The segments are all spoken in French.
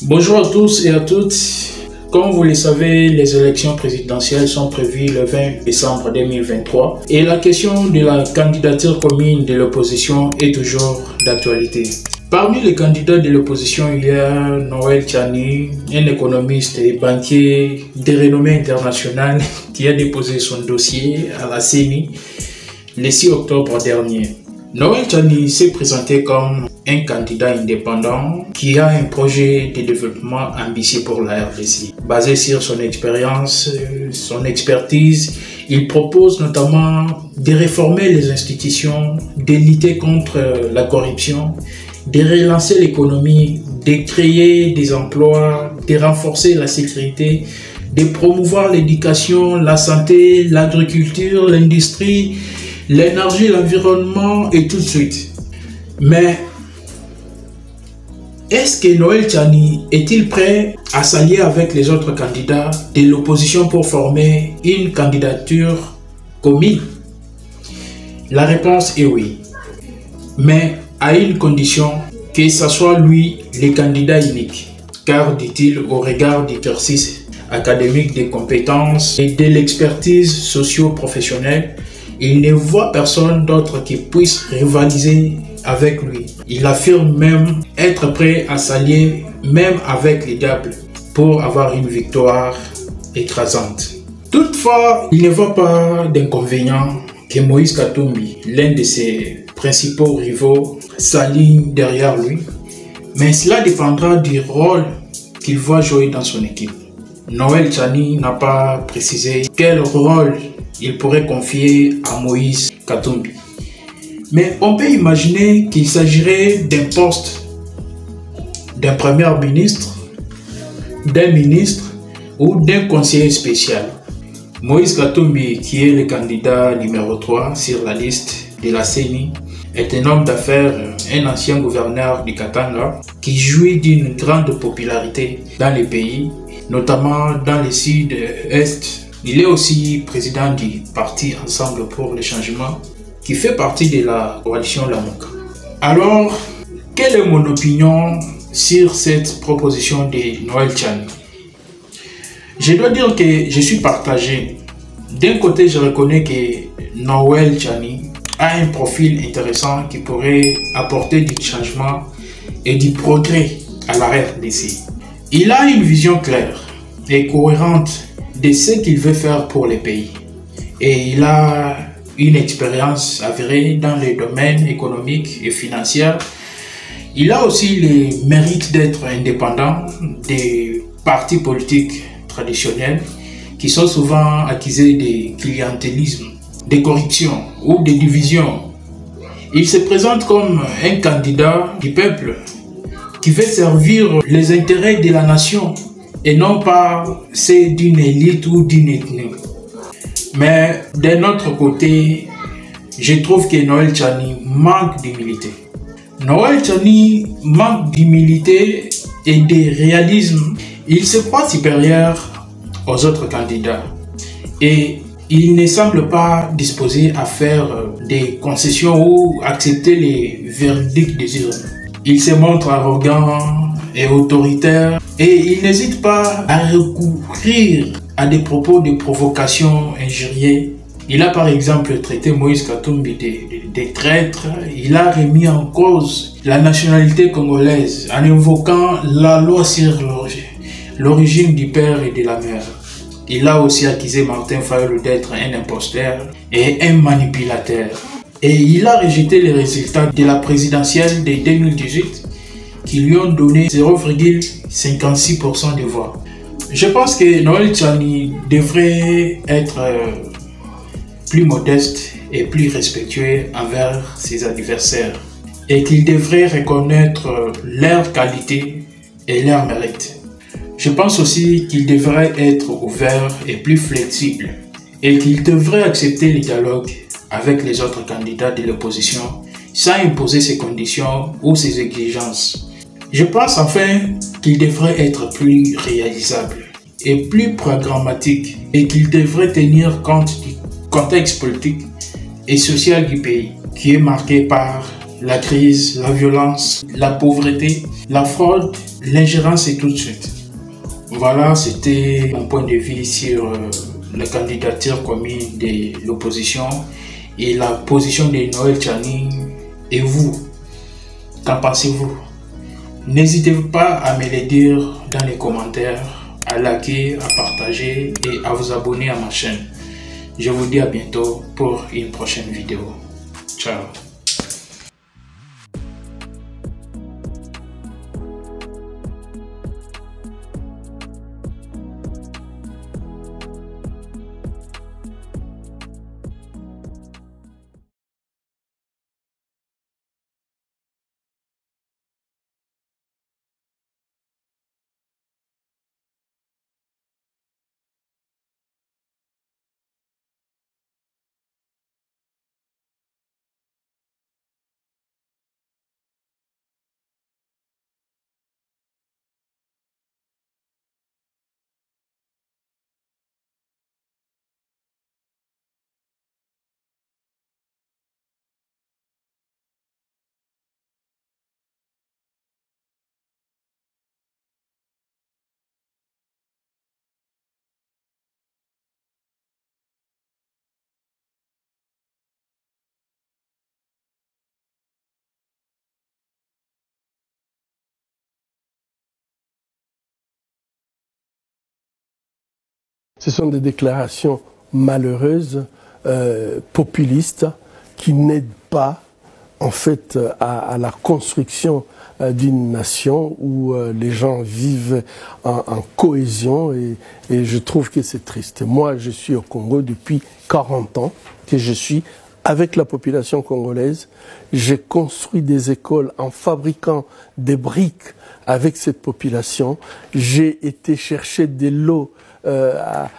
Bonjour à tous et à toutes. Comme vous le savez, les élections présidentielles sont prévues le 20 décembre 2023 et la question de la candidature commune de l'opposition est toujours d'actualité. Parmi les candidats de l'opposition, il y a Noël Tchani, un économiste et banquier de renommée internationale qui a déposé son dossier à la CENI le 6 octobre dernier. Noël Tchani s'est présenté comme un candidat indépendant qui a un projet de développement ambitieux pour la RDC. Basé sur son expérience, son expertise, il propose notamment de réformer les institutions, de lutter contre la corruption, de relancer l'économie, de créer des emplois, de renforcer la sécurité, de promouvoir l'éducation, la santé, l'agriculture, l'industrie, l'énergie, l'environnement et tout de suite. Mais est-ce que Noël Tchani est-il prêt à s'allier avec les autres candidats de l'opposition pour former une candidature commune? La réponse est oui. Mais à une condition, que ce soit lui le candidat unique. Car, dit-il, au regard du exercice académique des compétences et de l'expertise socio-professionnelle, il ne voit personne d'autre qui puisse rivaliser avec lui. Il affirme même être prêt à s'allier même avec les diables pour avoir une victoire écrasante. Toutefois, il ne voit pas d'inconvénient que Moïse Katumbi, l'un de ses principaux rivaux, s'aligne derrière lui, mais cela dépendra du rôle qu'il va jouer dans son équipe. Noël Tchani n'a pas précisé quel rôle il pourrait confier à Moïse Katumbi. Mais on peut imaginer qu'il s'agirait d'un poste d'un premier ministre, d'un ministre ou d'un conseiller spécial. Moïse Katumbi, qui est le candidat numéro 3 sur la liste de la CENI, est un homme d'affaires, un ancien gouverneur du Katanga qui jouit d'une grande popularité dans le pays, notamment dans le sud-est. Il est aussi président du parti Ensemble pour le changement, qui fait partie de la coalition Lamuka. Alors, quelle est mon opinion sur cette proposition de Noël Tchani? Je dois dire que je suis partagé. D'un côté, je reconnais que Noël Tchani a un profil intéressant qui pourrait apporter du changement et du progrès à la RDC. Il a une vision claire et cohérente de ce qu'il veut faire pour le pays. Et il a une expérience avérée dans les domaines économiques et financiers. Il a aussi le mérite d'être indépendant des partis politiques traditionnels qui sont souvent accusés de clientélisme, de corruption ou de division. Il se présente comme un candidat du peuple qui veut servir les intérêts de la nation et non pas ceux d'une élite ou d'une ethnie. Mais d'un autre côté, je trouve que Noël Tchani manque d'humilité. Noël Tchani manque d'humilité et de réalisme. Il se croit supérieur aux autres candidats et il ne semble pas disposé à faire des concessions ou accepter les verdicts des urnes. Il se montre arrogant et autoritaire et il n'hésite pas à recourir à des propos de provocation injurieux. Il a par exemple traité Moïse Katumbi de traître. Il a remis en cause la nationalité congolaise en invoquant la loi sur l'origine du père et de la mère. Il a aussi accusé Martin Fayulu d'être un imposteur et un manipulateur. Et il a rejeté les résultats de la présidentielle de 2018 qui lui ont donné 0,56% de voix. Je pense que Noël Tchani devrait être plus modeste et plus respectueux envers ses adversaires et qu'il devrait reconnaître leurs qualités et leurs mérites. Je pense aussi qu'il devrait être ouvert et plus flexible et qu'il devrait accepter le dialogue avec les autres candidats de l'opposition sans imposer ses conditions ou ses exigences. Je pense enfin qu'il devrait être plus réalisable et plus programmatique et qu'il devrait tenir compte du contexte politique et social du pays qui est marqué par la crise, la violence, la pauvreté, la fraude l'ingérence est tout de suite. Voilà, c'était mon point de vue sur la candidature commune de l'opposition et la position de Noël Tchani. Et vous, qu'en pensez-vous? N'hésitez pas à me le dire dans les commentaires, à liker, à partager et à vous abonner à ma chaîne. Je vous dis à bientôt pour une prochaine vidéo. Ciao. Ce sont des déclarations malheureuses, populistes, qui n'aident pas en fait à la construction d'une nation où les gens vivent en cohésion et je trouve que c'est triste. Moi, je suis au Congo depuis 40 ans, que je suis avec la population congolaise. J'ai construit des écoles en fabriquant des briques avec cette population. J'ai été chercher de l'eau à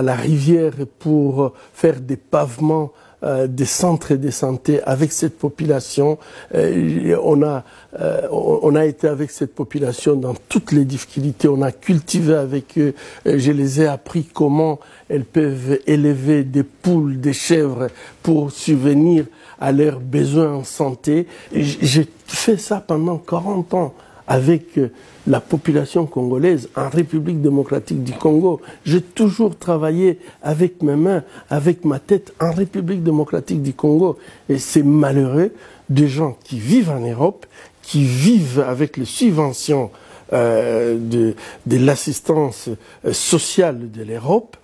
la rivière pour faire des pavements, des centres de santé avec cette population. On a été avec cette population dans toutes les difficultés. On a cultivé avec eux. Je les ai appris comment elles peuvent élever des poules, des chèvres pour subvenir à leurs besoins en santé. J'ai fait ça pendant 40 ans avec la population congolaise en République démocratique du Congo. J'ai toujours travaillé avec mes mains, avec ma tête en République démocratique du Congo. Et c'est malheureux des gens qui vivent en Europe, qui vivent avec les subventions de l'assistance sociale de l'Europe,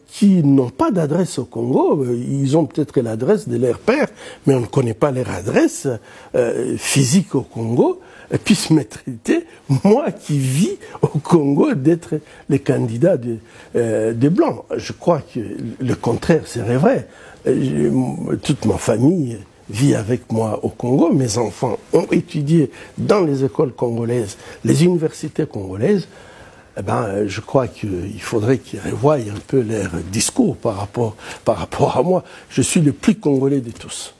qui n'ont pas d'adresse au Congo. Ils ont peut-être l'adresse de leur père, mais on ne connaît pas leur adresse physique au Congo. Puisse me traiter, moi qui vis au Congo, d'être le candidat des Blancs. Je crois que le contraire serait vrai. Toute ma famille vit avec moi au Congo. Mes enfants ont étudié dans les écoles congolaises, les universités congolaises. Eh ben, je crois qu'il faudrait qu'ils revoient un peu leur discours par rapport à moi. Je suis le plus congolais de tous.